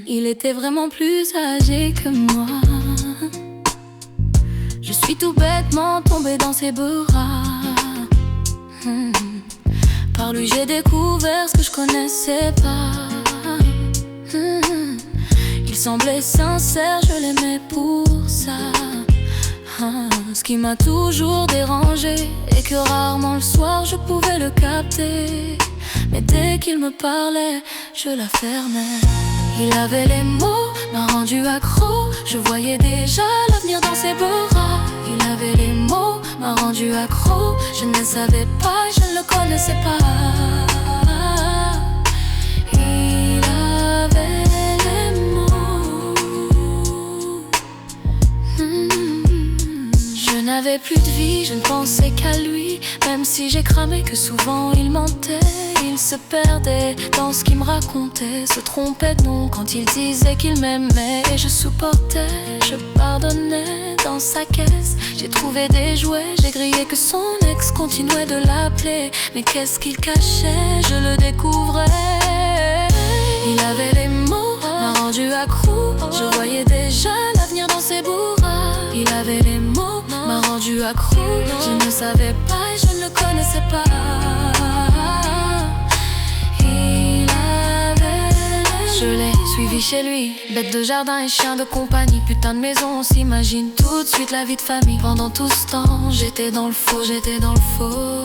Il était vraiment plus âgé que moi. Je suis tout bêtement tombée dans ses bras. Par lui j'ai découvert ce que je connaissais pas. Il semblait sincère, je l'aimais pour ça. Ce qui m'a toujours dérangé et que rarement le soir je pouvais le capter. Mais dès qu'il me parlait, je la fermais. Il avait les mots, m'a rendu accro. Je voyais déjà l'avenir dans ses bras. Il avait les mots, m'a rendu accro. Je ne savais pas, je ne le connaissais pas. Il avait les mots. Je n'avais plus de vie, je ne pensais qu'à lui. Même si j'ai cramé que souvent il mentait. Il se perdait dans ce qu'il me racontait, se trompait de nom quand il disait qu'il m'aimait. Et je supportais, je pardonnais dans sa caisse. J'ai trouvé des jouets, j'ai grillé que son ex continuait de l'appeler. Mais qu'est-ce qu'il cachait, je le découvrais. Il avait les mots, m'a rendu accro. Je voyais déjà l'avenir dans ses bras. Il avait les mots, m'a rendu accro. Je ne savais pas et je ne le connaissais pas. Je l'ai suivi chez lui, bête de jardin et chien de compagnie. Putain de maison, on s'imagine tout de suite la vie de famille. Pendant tout ce temps, j'étais dans le faux, j'étais dans le faux.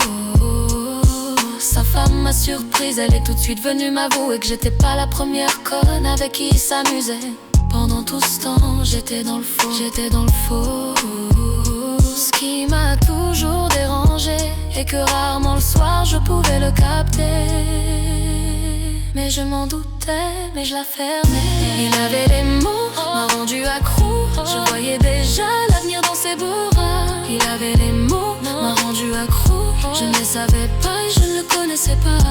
Sa femme m'a surprise, elle est tout de suite venue m'avouer que j'étais pas la première conne avec qui il s'amusait. Pendant tout ce temps, j'étais dans le faux, j'étais dans le faux. Ce qui m'a toujours dérangé et que rarement le soir je pouvais le capter. Mais je m'en doutais, mais je la fermais. Il avait les mots, m'a rendu accro. Je voyais déjà l'avenir dans ses bras. Il avait les mots, m'a rendu accro. Je ne le savais pas et je ne le connaissais pas.